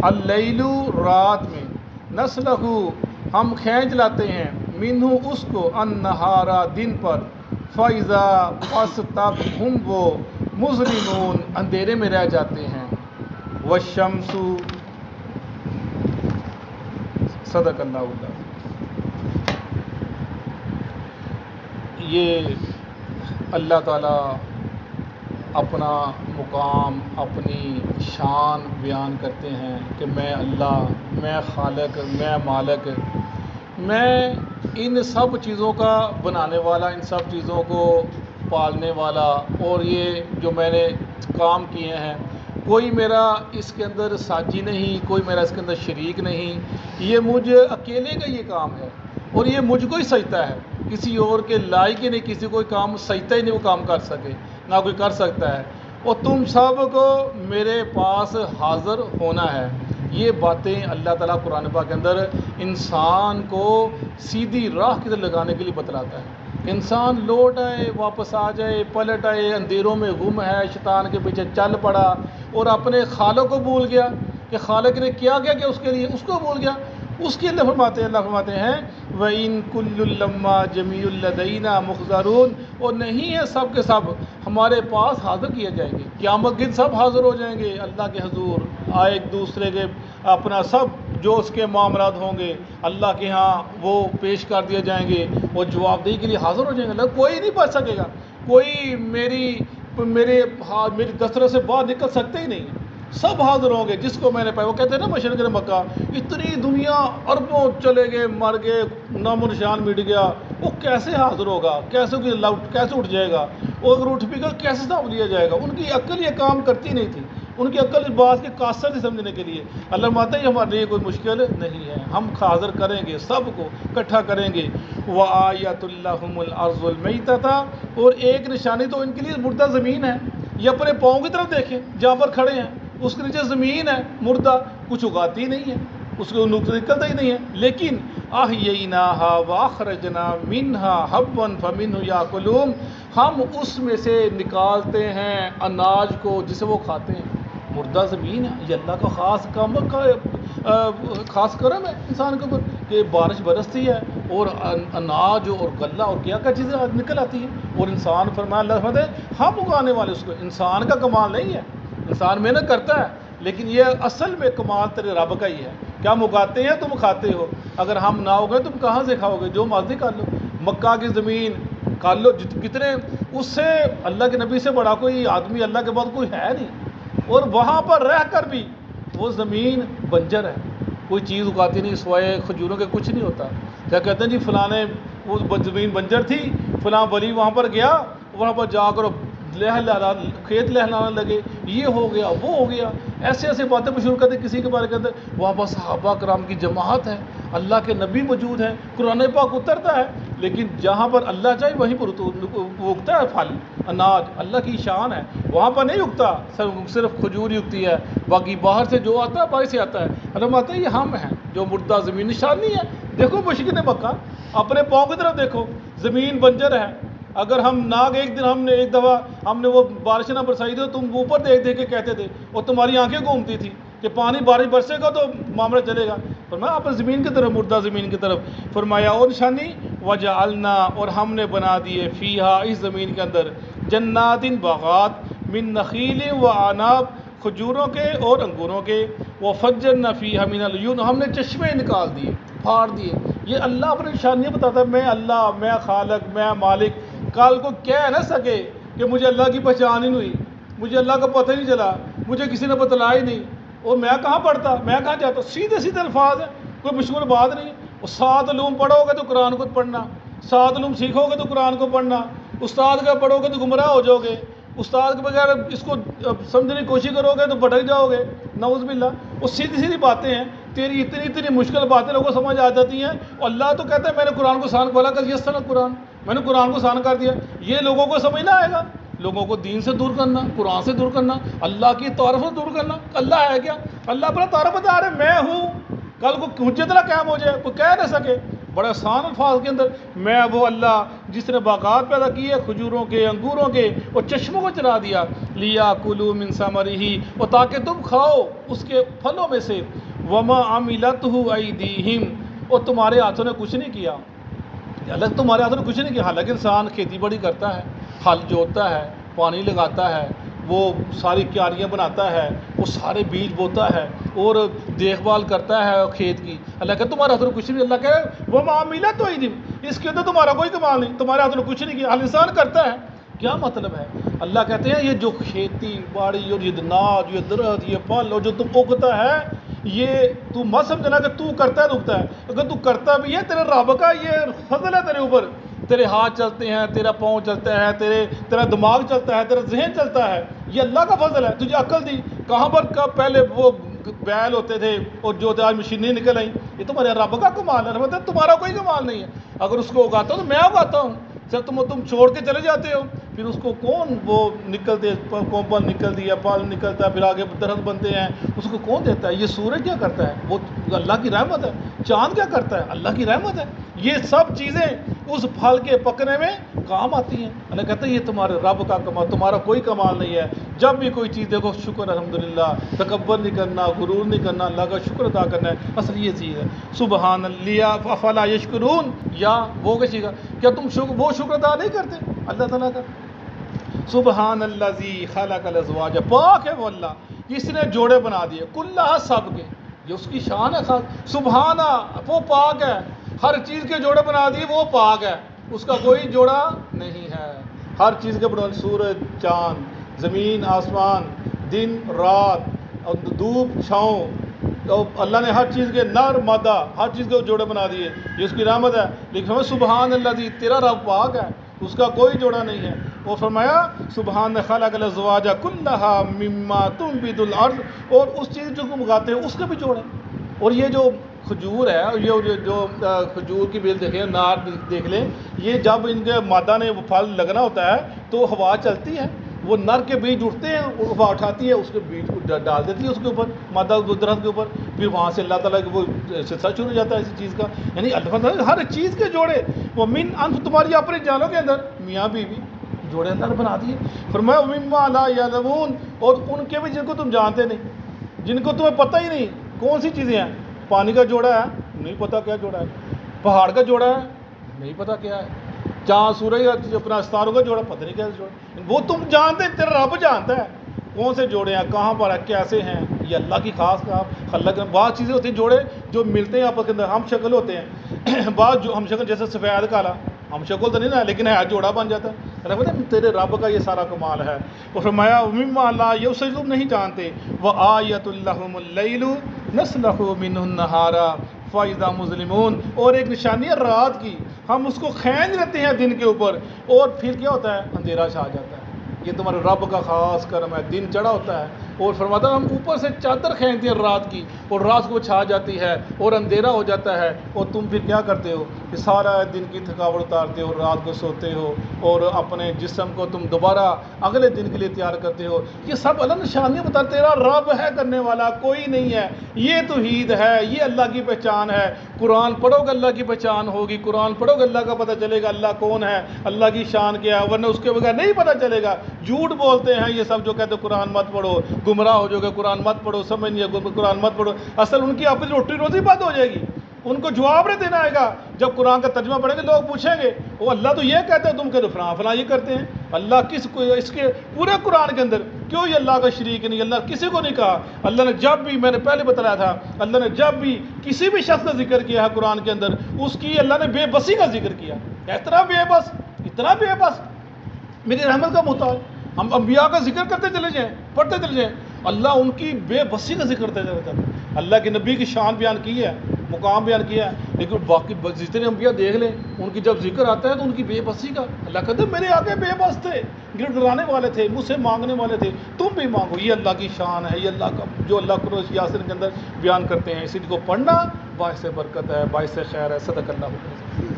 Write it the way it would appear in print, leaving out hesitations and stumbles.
اللیلو رات میں، نسلہو ہم کھینچ لاتے ہیں، منہو اس کو، النہارا دن پر، فَإِذَا پس تب ہم وہ مظلمون اندھیرے میں رہ جاتے ہیں، والشمس صدق اللہ العظیم۔ یہ اللہ تعالیٰ اپنا مقام، اپنی شان بیان کرتے ہیں کہ میں اللہ، میں خالق، میں مالک، میں ان سب چیزوں کا بنانے والا، ان سب چیزوں کو پالنے والا، اور یہ جو میں نے کام کیے ہیں کوئی میرا اس کے اندر ساجی نہیں، کوئی میرا اس کے اندر شریک نہیں، یہ مجھ اکیلے کا یہ کام ہے، اور یہ مجھ کو ہی سجتا ہے، کسی اور کے لائق ہی نہیں، کسی کوئی کام سجتا ہی نہیں وہ کام کر سکے، نہ کوئی کر سکتا ہے، اور تم سب کو میرے پاس حاضر ہونا ہے۔ یہ باتیں اللہ تعالیٰ قرآن پاک کے اندر انسان کو سیدھی راہ کی طرف لگانے کے لیے بتلاتا ہے۔ انسان لوٹ آئے، واپس آ جائے، پلٹ آئے، اندھیروں میں گم ہے، شیطان کے پیچھے چل پڑا، اور اپنے خالق کو بھول گیا کہ خالق نے کیا کیا کہ اس کے لیے، اس کو بھول گیا۔ اس کے لیے اللہ فرماتے ہیں وَإِن كُلٌّ لَمَّا جَمِيعٌ لَدَيْنَا مُحْضَرُونَ، اور نہیں ہے سب کے سب ہمارے پاس حاضر کیے جائیں گے، قیامت کے دن سب حاضر ہو جائیں گے اللہ کے حضور، ایک دوسرے کے اپنا سب جو اس کے معاملات ہوں گے اللہ کے ہاں وہ پیش کر دیے جائیں گے، اور جواب دہی کے لیے حاضر ہو جائیں گے۔ کوئی نہیں بچ سکے گا، کوئی میرے دسترس سے باہر نکل سکتے ہی نہیں، سب حاضر ہوں گے جس کو میں نے پایا۔ وہ کہتے ہیں نا مشرق مکہ، اتنی دنیا اربوں چلے گئے، مر گئے، نام و نشان مٹ گیا، وہ کیسے حاضر ہوگا، کیسے اٹھ جائے گا، اور اگر اٹھ بھی گا کیسے حساب لیا جائے گا۔ ان کی عقل یہ کام کرتی نہیں تھی، ان کی عقل اس بات کے قاصر تھی سمجھنے کے لیے۔ اللہ فرماتا ہے ہمارے لیے کوئی مشکل نہیں ہے، ہم حاضر کریں گے، سب کو اکٹھا کریں گے۔ وَآیَةٌ لَّهُمُ الْأَرْضُ الْمَيْتَةُ، اور ایک نشانی تو ان کے لیے مردہ زمین ہے، یہ اپنے پاؤں کی طرف دیکھیں جہاں پر کھڑے ہیں، اس کے نیچے زمین ہے مردہ، کچھ اگاتی نہیں ہے، اس کو نقطہ نکلتا ہی نہیں ہے، لیکن أَحْيَيْنَاهَا وَأَخْرَجْنَا مِنْهَا حَبًّا فَمِنْهُ يَأْكُلُونَ، ہم اس میں سے نکالتے ہیں اناج کو جسے وہ کھاتے ہیں۔ مردہ زمین ہے، یہ اللہ کا خاص کرم ہے انسان کے اوپر کہ بارش برستی ہے اور اناج اور غلہ اور کیا کیا چیزیں نکل آتی ہیں، اور انسان فرمایا اللہ فرماتے ہیں ہم اگانے والے، اس کو انسان کا کمال نہیں ہے، انسان محنت کرتا ہے لیکن یہ اصل میں کمال تیرے رب کا ہی ہے کہ ہم اگاتے ہیں تم کھاتے ہو، اگر ہم نہ اگائے تم کہاں سے کھاؤ گے، جو مرضی کر لو، مکہ کی زمین کر لو کتنے، اس سے اللہ کے نبی سے بڑا کوئی آدمی اللہ کے بعد کوئی ہے نہیں، اور وہاں پر رہ کر بھی وہ زمین بنجر ہے، کوئی چیز اگاتی نہیں، سوائے کھجوروں کے کچھ نہیں ہوتا۔ کیا کہتے ہیں جی فلاں وہ زمین بنجر تھی، فلاں ولی وہاں پر گیا، وہاں پر جا کر کھیت لہلانے لگے، یہ ہو گیا وہ ہو گیا، ایسے ایسے باتیں مشہور کرتے کسی کے بارے کے اندر، وہاں پر صحابہ کرام کی جماعت ہے، اللہ کے نبی موجود ہیں، قرآن پاک اترتا ہے، لیکن جہاں پر اللہ چاہے وہیں پر اگتا ہے پھل اناج، اللہ کی شان ہے، وہاں پر نہیں اگتا، صرف کھجور ہی اگتی ہے، باقی باہر سے جو آتا ہے باہر سے آتا ہے۔ اللہ آتا ہے یہ ہم ہیں جو مردہ زمین، نشانی ہے، دیکھو مشرقین مکہ اپنے پاؤں کی طرف دیکھو، زمین بنجر ہے، اگر ہم ناگ ایک دفعہ ہم نے وہ بارش نہ برسائی تھی تو تم اوپر دیکھ دیکھ کے کہتے تھے اور تمہاری آنکھیں گھومتی تھی کہ پانی بارش برسے گا تو معاملہ چلے گا، فرمایا آپ زمین کی طرف، مردہ زمین کی طرف، فرمایا اور نشانی وجعلنا، اور ہم نے بنا دیے فیہا اس زمین کے اندر جنات باغات من نخیل و عناب، کھجوروں کے اور انگوروں کے، وفجرنا فیہا من العیون، ہم نے چشمے نکال دیے، پھاڑ دیے۔ یہ اللہ اپنی نشانیاں بتاتا ہے، میں اللہ، میں خالق، میں مالک، کل کو کہہ نہ سکے کہ مجھے اللہ کی پہچان ہی نہیں ہوئی، مجھے اللہ کا پتہ ہی نہیں چلا، مجھے کسی نے بتلایا ہی نہیں، اور میں کہاں پڑھتا، میں کہاں جاتا، سیدھے سیدھے الفاظ ہیں، کوئی مشکل بات نہیں۔ اور 7 علوم پڑھو گے تو قرآن کو پڑھنا، 7 علوم سیکھو گے تو قرآن کو پڑھنا، استاد کا پڑھو گے تو گمراہ ہو جاؤ گے، استاد کے بغیر اس کو سمجھنے کی کوشش کرو گے تو بھٹک جاؤ گے، نعوذ باللہ۔ وہ سیدھی سیدھی باتیں ہیں، تیری اتنی مشکل باتیں لوگوں کو سمجھ آ جاتی ہیں، اور اللہ تو کہتا ہے میں نے قرآن کو آسان بولا کر یسر قرآن، میں نے قرآن کو آسان کر دیا، یہ لوگوں کو سمجھ نہ آئے گا، لوگوں کو دین سے دور کرنا، قرآن سے دور کرنا، اللہ کی تعارف سے دور کرنا۔ اللہ ہے کیا؟ اللہ اپنا تعارف بتا رہے میں ہوں، کل کو حجت نہ قائم ہو جائے، کوئی کہہ نہ سکے بڑے آسان الفاظ کے اندر، میں وہ اللہ جس نے باغات پیدا کیے کھجوروں کے، انگوروں کے، اور چشموں کو چلا دیا، لیا کلو من ثمرہ، اور تاکہ تم کھاؤ اس کے پھلوں میں سے، وما عملتہ ایدیہم، اور تمہارے ہاتھوں نے کچھ نہیں کیا، الگ تمہارے ہاتھوں نے کچھ نہیں کیا۔ حالانکہ انسان کھیتی باڑی کرتا ہے، ہل جوتتا ہے، پانی لگاتا ہے، وہ ساری کیاریاں بناتا ہے، وہ سارے بیج بوتا ہے اور دیکھ بھال کرتا ہے کھیت کی، اللہ کہ تمہارے ہاتھوں نے کچھ نہیں، اللہ کہ وہ معاملہ تو ہی نہیں، اس کے اندر تمہارا کوئی کمال نہیں، تمہارے ہاتھوں نے کچھ نہیں کیا، ہر انسان کرتا ہے۔ کیا مطلب ہے؟ اللہ کہتے ہیں یہ جو کھیتی باڑی اور یہ اناج، یہ درخت، یہ پھل اور جو تم اگتا ہے، یہ تو مت سمجھنا کہ تو کرتا ہے تو اگتا ہے، اگر تو کرتا بھی ہے تیرے رب کا یہ فضل ہے تیرے اوپر، تیرے ہاتھ چلتے ہیں، تیرا پاؤں چلتا ہے، تیرا دماغ چلتا ہے، تیرا ذہن چلتا ہے، یہ اللہ کا فضل ہے، تجھے عقل دی، کہاں پر کب پہلے وہ بیل ہوتے تھے اور جو آج مشینیں نکل آئیں، یہ تمہارے رب کا کمال ہے، مطلب تمہارا کوئی کمال نہیں ہے، اگر اس کو اگاتا ہوں تو میں اگاتا ہوں، سر تم چھوڑ کے چلے جاتے ہو، پھر اس کو کون وہ نکلتے کومپل نکلتی ہے، پھل نکلتا ہے، پھر آگے درخت بنتے ہیں، اس کو کون دیتا ہے؟ یہ سورج کیا کرتا ہے؟ وہ اللہ کی رحمت ہے۔ چاند کیا کرتا ہے؟ اللہ کی رحمت ہے۔ یہ سب چیزیں اس پھل کے پکنے میں کام آتی ہیں۔ اللہ کہتا ہے یہ تمہارے رب کا کمال، تمہارا کوئی کمال نہیں ہے۔ جب بھی کوئی چیز دیکھو شکر الحمدللہ، تکبر نہیں کرنا، غرور نہیں کرنا، اللہ کا شکر ادا کرنا ہے، اصل یہ چیز ہے۔ سبحان اللہ افلا یشکرون، یا وہ کسی کا کیا تم وہ شکر ادا نہیں کرتے اللہ تعالیٰ کا؟ سبحان الذی خلق الازواج، پاک ہے وہ اللہ جس نے جوڑے بنا دیے، کلھا سب کے، یہ اس کی شان ہے خاص، سبحانہ وہ پاک ہے، ہر چیز کے جوڑے بنا دیے، وہ پاک ہے، اس کا کوئی جوڑا نہیں ہے، ہر چیز کے بنا، سورج چاند، زمین آسمان، دن رات، اور دھوپ چھاؤں، تو اللہ نے ہر چیز کے نر مادہ ہر چیز کے جوڑے بنا دیے، یہ اس کی رحمت ہے۔ لیکن سبحان الذی، تیرا رب پاک ہے، اس کا کوئی جوڑا نہیں ہے۔ وہ فرمایا سبحان خلق الازواج کلھا مما تنبت الارض، اور اس چیز جو تم اگاتے ہو اس کے بھی جوڑے۔ اور یہ جو کھجور ہے، یہ جو کھجور کی بیل دیکھیں، نار دیکھ لیں، یہ جب ان کے مادہ نے وہ پھل لگنا ہوتا ہے تو ہوا چلتی ہے، وہ نر کے بیج اٹھتے ہیں، ہوا اٹھاتی ہے، اس کے بیج کو ڈال دیتی ہے اس کے اوپر، مادہ درخت کے اوپر، پھر وہاں سے اللہ تعالیٰ کی وہ سلسلہ شروع ہو جاتا ہے اسی چیز کا۔ یعنی اللہ تعالیٰ ہر چیز کے جوڑے، وہ من انف، تمہاری اپنے جانوں کے اندر میاں بیوی جوڑے اللہ نے بنا دیے۔ فرمایا مما لا یعلمون، اور ان کے بھی جن کو تم جانتے نہیں، جن کو تمہیں پتہ ہی نہیں کون سی چیزیں ہیں۔ پانی کا جوڑا ہے، نہیں پتہ کیا جوڑا ہے، پہاڑ کا جوڑا ہے، نہیں پتہ کیا ہے، چاند سورج اپنا ستاروں کا جوڑا، پتہ نہیں کیا جوڑا، وہ تم جانتے، تیرا رب جانتا ہے کون سے جوڑے ہیں، کہاں پر ہے، کیسے ہیں، یہ اللہ کی خاص خلق۔ بعض چیزیں ہوتی ہیں جوڑے جو ملتے ہیں آپس کے اندر، ہم شکل ہوتے ہیں، بعض جو ہم شکل جیسے سفید کالا، ہم شکل تو نہیں نا، لیکن ہے جوڑا بن جاتا ہے۔ اللہ کہتے ہیں تیرے رب کا یہ سارا کمال ہے۔ وہ فرمایا مما لا، یہ اسے تم نہیں جانتے، وآیۃ لہم اللیل نسلخ منہ النہار فاذا مظلمون، اور ایک نشانی ہے رات کی، ہم اس کو کھینچ لیتے ہیں دن کے اوپر، اور پھر کیا ہوتا ہے، اندھیرا چھا جاتا ہے۔ یہ تمہارے رب کا خاص کرم ہے، دن چڑھا ہوتا ہے اور فرماتا ہے ہم اوپر سے چادر کھینچتے ہیں رات کی، اور رات کو چھا جاتی ہے اور اندھیرا ہو جاتا ہے، اور تم پھر کیا کرتے ہو کہ سارا دن کی تھکاوٹ اتارتے ہو، رات کو سوتے ہو اور اپنے جسم کو تم دوبارہ اگلے دن کے لیے تیار کرتے ہو۔ یہ سب اللہ نشانیاں بتا، تیرا رب ہے کرنے والا، کوئی نہیں ہے، یہ توحید ہے، یہ اللہ کی پہچان ہے۔ قرآن پڑھو گے اللہ کی پہچان ہوگی، قرآن پڑھو گے اللہ کا پتہ چلے گا اللہ کون ہے، اللہ کی شان کیا ہے، ورنہ اس کے بغیر نہیں پتہ چلے گا۔ جھوٹ بولتے ہیں یہ سب جو کہتے ہیں قرآن مت پڑھو، گمراہ ہو جاؤ گے، قرآن مت پڑھو، سمجھ نہیں ہے قرآن مت پڑھو، اصل ان کی اپنی روٹی روزی بند ہو جائے گی، ان کو جواب نہیں دینا آئے گا۔ جب قرآن کا ترجمہ پڑھیں گے لوگ پوچھیں گے وہ اللہ تو یہ کہتے ہیں، تم کہتے فلاں فلاں یہ کرتے ہیں، اللہ کس کو اس کے پورے قرآن کے اندر کیوں یہ اللہ کا شریک نہیں، اللہ کسی کو نہیں کہا۔ اللہ نے جب بھی، میں نے پہلے بتایا تھا، اللہ نے جب بھی کسی بھی شخص کا ذکر کیا ہے قرآن کے اندر، اس کی اللہ نے بے بسی کا ذکر کیا، اتنا بے بس، اتنا بے بس، میری رحمت کا محتاج۔ ہم انبیاء کا ذکر کرتے چلے جائیں، پڑھتے چلے جائیں، اللہ ان کی بے بسی کا ذکر کرتے چلے جاتا ہے۔ اللہ کے نبی کی شان بیان کی ہے، مقام بیان کیا ہے، لیکن باقی جتنے انبیاء دیکھ لیں، ان کی جب ذکر آتا ہے تو ان کی بے بسی کا، اللہ کہتے ہیں میرے آگے بے بس تھے، گر گرانے والے تھے، مجھ سے مانگنے والے تھے، تم بھی مانگو۔ یہ اللہ کی شان ہے، یہ اللہ کا جو اللہ قرآن یاسین کے اندر بیان کرتے ہیں، اسی کو پڑھنا باعث برکت ہے، باعث خیر ہے۔ صدق اللہ۔